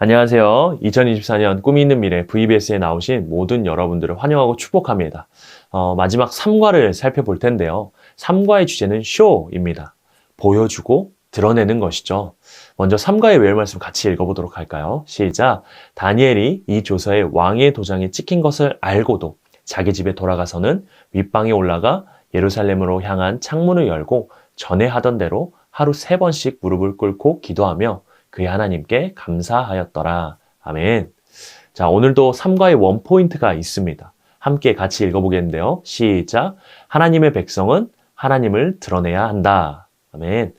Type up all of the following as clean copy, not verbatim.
안녕하세요. 2024년 꿈이 있는 미래 VBS에 나오신 모든 여러분들을 환영하고 축복합니다. 마지막 3과를 살펴볼 텐데요. 3과의 주제는 쇼입니다. 보여주고 드러내는 것이죠. 먼저 3과의 외울 말씀 같이 읽어보도록 할까요? 시작! 다니엘이 이 조서에 왕의 도장이 찍힌 것을 알고도 자기 집에 돌아가서는 윗방에 올라가 예루살렘으로 향한 창문을 열고 전에 하던 대로 하루 3번씩 무릎을 꿇고 기도하며 그의 하나님께 감사하였더라. 아멘. 자, 오늘도 3과의 원포인트가 있습니다. 함께 같이 읽어보겠는데요. 시작. 하나님의 백성은 하나님을 드러내야 한다. 아멘.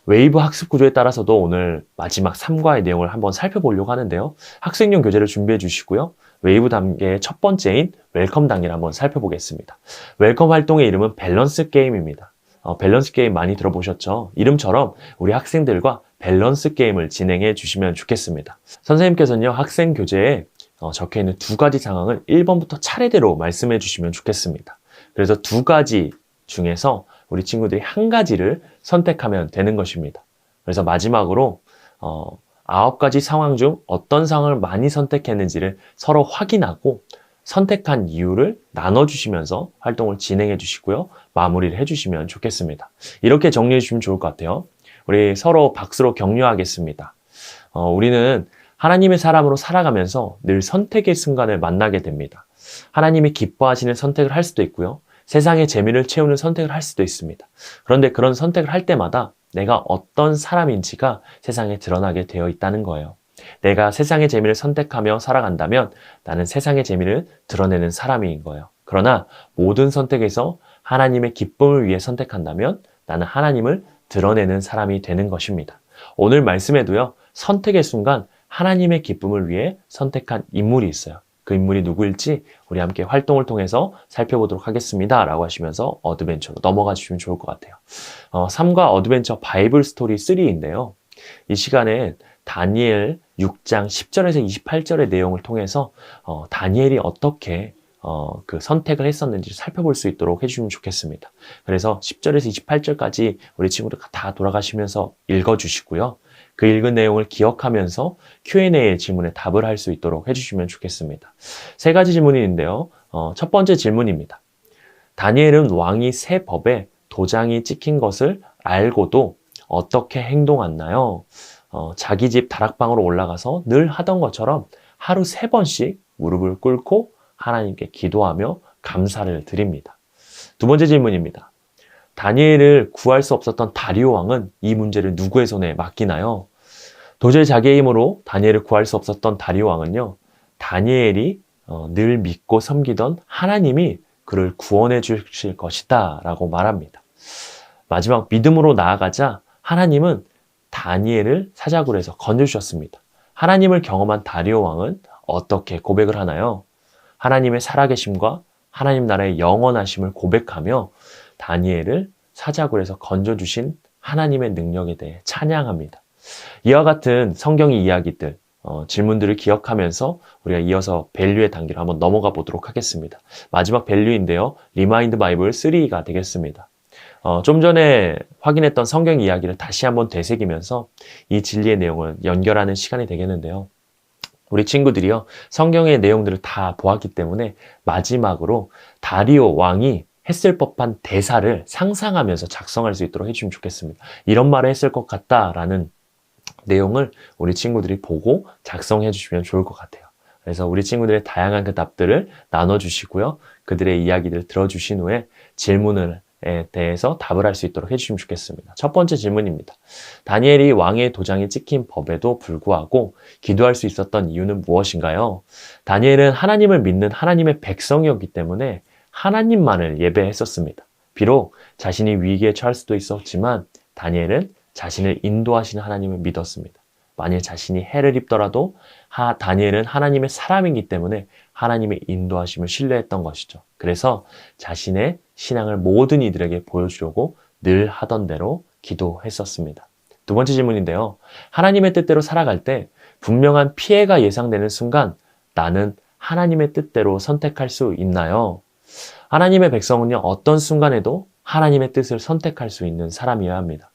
웨이브 학습 구조에 따라서도 오늘 마지막 3과의 내용을 한번 살펴보려고 하는데요. 학생용 교재를 준비해 주시고요. 웨이브 단계의 첫 번째인 웰컴 단계를 한번 살펴보겠습니다. 웰컴 활동의 이름은 밸런스 게임입니다. 밸런스 게임 많이 들어보셨죠? 이름처럼 우리 학생들과 밸런스 게임을 진행해 주시면 좋겠습니다. 선생님께서는요, 학생 교재에 적혀 있는 2가지 상황을 1번부터 차례대로 말씀해 주시면 좋겠습니다. 그래서 2가지 중에서 우리 친구들이 1가지를 선택하면 되는 것입니다. 그래서 마지막으로 9가지 상황 중 어떤 상황을 많이 선택했는지를 서로 확인하고 선택한 이유를 나눠주시면서 활동을 진행해 주시고요. 마무리를 해주시면 좋겠습니다. 이렇게 정리해 주시면 좋을 것 같아요. 우리 서로 박수로 격려하겠습니다. 우리는 하나님의 사람으로 살아가면서 늘 선택의 순간을 만나게 됩니다. 하나님이 기뻐하시는 선택을 할 수도 있고요. 세상의 재미를 채우는 선택을 할 수도 있습니다. 그런데 그런 선택을 할 때마다 내가 어떤 사람인지가 세상에 드러나게 되어 있다는 거예요. 내가 세상의 재미를 선택하며 살아간다면 나는 세상의 재미를 드러내는 사람인 거예요. 그러나 모든 선택에서 하나님의 기쁨을 위해 선택한다면 나는 하나님을 드러내는 사람이 되는 것입니다. 오늘 말씀에도요, 선택의 순간 하나님의 기쁨을 위해 선택한 인물이 있어요. 그 인물이 누구일지 우리 함께 활동을 통해서 살펴보도록 하겠습니다. 라고 하시면서 어드벤처로 넘어가 주시면 좋을 것 같아요. 3과 어드벤처 바이블 스토리 3인데요. 이 시간에 다니엘 6장 10절에서 28절의 내용을 통해서 다니엘이 어떻게 그 선택을 했었는지 살펴볼 수 있도록 해주시면 좋겠습니다. 그래서 10절에서 28절까지 우리 친구들 다 돌아가시면서 읽어주시고요. 그 읽은 내용을 기억하면서 Q&A 질문에 답을 할 수 있도록 해주시면 좋겠습니다. 3가지 질문이 있는데요. 첫 번째 질문입니다. 다니엘은 왕이 새 법에 도장이 찍힌 것을 알고도 어떻게 행동했나요? 자기 집 다락방으로 올라가서 늘 하던 것처럼 하루 3번씩 무릎을 꿇고 하나님께 기도하며 감사를 드립니다. 2번째 질문입니다. 다니엘을 구할 수 없었던 다리오 왕은 이 문제를 누구의 손에 맡기나요? 도저히 자기의 힘으로 다니엘을 구할 수 없었던 다리오 왕은요, 다니엘이 늘 믿고 섬기던 하나님이 그를 구원해 주실 것이다 라고 말합니다. 마지막 믿음으로 나아가자 하나님은 다니엘을 사자굴에서 해서 건져주셨습니다. 하나님을 경험한 다리오 왕은 어떻게 고백을 하나요? 하나님의 살아계심과 하나님 나라의 영원하심을 고백하며 다니엘을 사자굴에서 건져주신 하나님의 능력에 대해 찬양합니다. 이와 같은 성경의 이야기들, 질문들을 기억하면서 우리가 이어서 밸류의 단계로 한번 넘어가 보도록 하겠습니다. 마지막 밸류인데요. 리마인드 바이블 3가 되겠습니다. 좀 전에 확인했던 성경 이야기를 다시 한번 되새기면서 이 진리의 내용을 연결하는 시간이 되겠는데요. 우리 친구들이요, 성경의 내용들을 다 보았기 때문에 마지막으로 다리오 왕이 했을 법한 대사를 상상하면서 작성할 수 있도록 해주시면 좋겠습니다. 이런 말을 했을 것 같다라는 내용을 우리 친구들이 보고 작성해 주시면 좋을 것 같아요. 그래서 우리 친구들의 다양한 그 답들을 나눠주시고요. 그들의 이야기를 들어주신 후에 질문에 대해서 답을 할 수 있도록 해주시면 좋겠습니다. 첫 번째 질문입니다. 다니엘이 왕의 도장이 찍힌 법에도 불구하고 기도할 수 있었던 이유는 무엇인가요? 다니엘은 하나님을 믿는 하나님의 백성이었기 때문에 하나님만을 예배했었습니다. 비록 자신이 위기에 처할 수도 있었지만 다니엘은 자신을 인도하시는 하나님을 믿었습니다. 만일 자신이 해를 입더라도 다니엘은 하나님의 사람이기 때문에 하나님의 인도하심을 신뢰했던 것이죠. 그래서 자신의 신앙을 모든 이들에게 보여주려고 늘 하던 대로 기도했었습니다. 2번째 질문인데요. 하나님의 뜻대로 살아갈 때 분명한 피해가 예상되는 순간 나는 하나님의 뜻대로 선택할 수 있나요? 하나님의 백성은요, 어떤 순간에도 하나님의 뜻을 선택할 수 있는 사람이어야 합니다.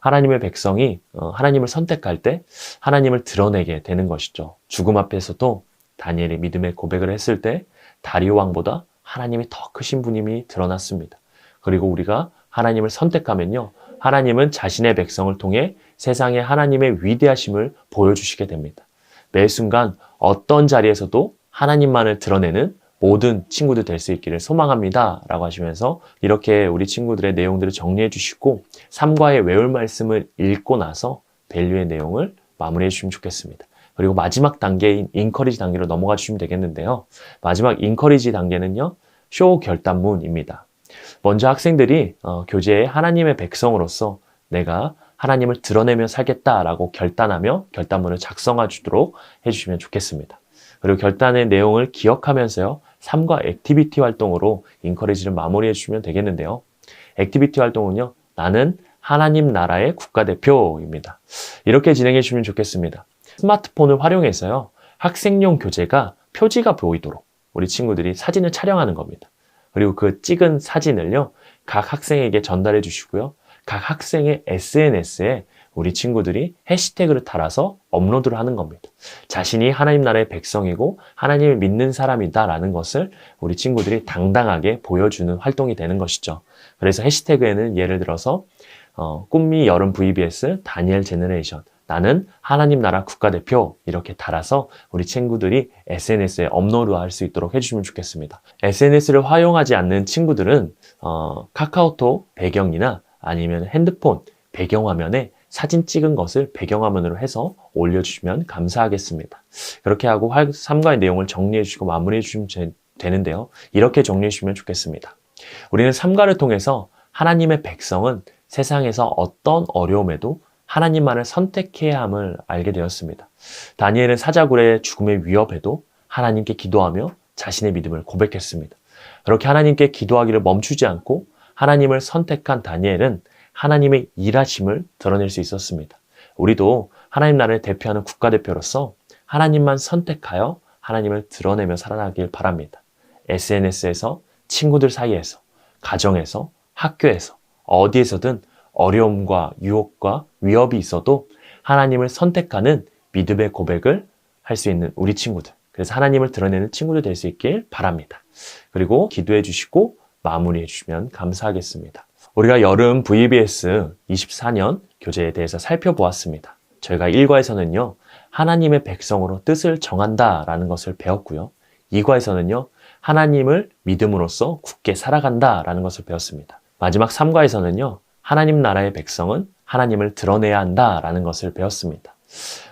하나님의 백성이 하나님을 선택할 때 하나님을 드러내게 되는 것이죠. 죽음 앞에서도 다니엘이 믿음의 고백을 했을 때 다리오 왕보다 하나님이 더 크신 분임이 드러났습니다. 그리고 우리가 하나님을 선택하면요, 하나님은 자신의 백성을 통해 세상에 하나님의 위대하심을 보여주시게 됩니다. 매 순간 어떤 자리에서도 하나님만을 드러내는 모든 친구들 될 수 있기를 소망합니다 라고 하시면서 이렇게 우리 친구들의 내용들을 정리해 주시고 3과의 외울 말씀을 읽고 나서 밸류의 내용을 마무리해 주시면 좋겠습니다. 그리고 마지막 단계인 인커리지 단계로 넘어가 주시면 되겠는데요. 마지막 인커리지 단계는요, 쇼 결단문입니다. 먼저 학생들이 교재에 하나님의 백성으로서 내가 하나님을 드러내며 살겠다라고 결단하며 결단문을 작성해 주도록 해주시면 좋겠습니다. 그리고 결단의 내용을 기억하면서요, 3과 액티비티 활동으로 인커리지를 마무리해 주시면 되겠는데요. 액티비티 활동은요, 나는 하나님 나라의 국가대표입니다. 이렇게 진행해 주시면 좋겠습니다. 스마트폰을 활용해서요, 학생용 교재가 표지가 보이도록 우리 친구들이 사진을 촬영하는 겁니다. 그리고 그 찍은 사진을요, 각 학생에게 전달해 주시고요, 각 학생의 SNS에 우리 친구들이 해시태그를 달아서 업로드를 하는 겁니다. 자신이 하나님 나라의 백성이고 하나님을 믿는 사람이다라는 것을 우리 친구들이 당당하게 보여주는 활동이 되는 것이죠. 그래서 해시태그에는 예를 들어서 꿈미 여름 VBS 다니엘 제너레이션, 나는 하나님 나라 국가대표 이렇게 달아서 우리 친구들이 SNS에 업로드할 수 있도록 해주시면 좋겠습니다. SNS를 활용하지 않는 친구들은 카카오톡 배경이나 아니면 핸드폰 배경화면에 사진 찍은 것을 배경화면으로 해서 올려주시면 감사하겠습니다. 그렇게 하고 3과의 내용을 정리해 주시고 마무리해 주시면 되는데요. 이렇게 정리해 주시면 좋겠습니다. 우리는 3과를 통해서 하나님의 백성은 세상에서 어떤 어려움에도 하나님만을 선택해야 함을 알게 되었습니다. 다니엘은 사자굴의 죽음의 위협에도 하나님께 기도하며 자신의 믿음을 고백했습니다. 그렇게 하나님께 기도하기를 멈추지 않고 하나님을 선택한 다니엘은 하나님의 일하심을 드러낼 수 있었습니다. 우리도 하나님 나라를 대표하는 국가대표로서 하나님만 선택하여 하나님을 드러내며 살아가길 바랍니다. SNS에서, 친구들 사이에서, 가정에서, 학교에서, 어디에서든 어려움과 유혹과 위협이 있어도 하나님을 선택하는 믿음의 고백을 할 수 있는 우리 친구들, 그래서 하나님을 드러내는 친구들 될 수 있길 바랍니다. 그리고 기도해 주시고 마무리해 주시면 감사하겠습니다. 우리가 여름 VBS 24년 교재에 대해서 살펴보았습니다. 저희가 1과에서는요, 하나님의 백성으로 뜻을 정한다라는 것을 배웠고요. 2과에서는요, 하나님을 믿음으로써 굳게 살아간다라는 것을 배웠습니다. 마지막 3과에서는요, 하나님 나라의 백성은 하나님을 드러내야 한다라는 것을 배웠습니다.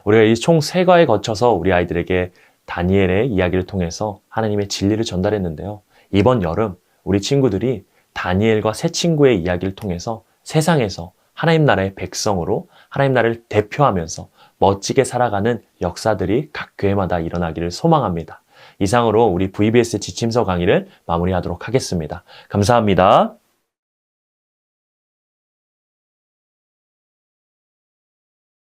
우리가 이 총 3과에 거쳐서 우리 아이들에게 다니엘의 이야기를 통해서 하나님의 진리를 전달했는데요. 이번 여름 우리 친구들이 다니엘과 세 친구의 이야기를 통해서 세상에서 하나님 나라의 백성으로 하나님 나라를 대표하면서 멋지게 살아가는 역사들이 각 교회마다 일어나기를 소망합니다. 이상으로 우리 VBS 지침서 강의를 마무리하도록 하겠습니다. 감사합니다.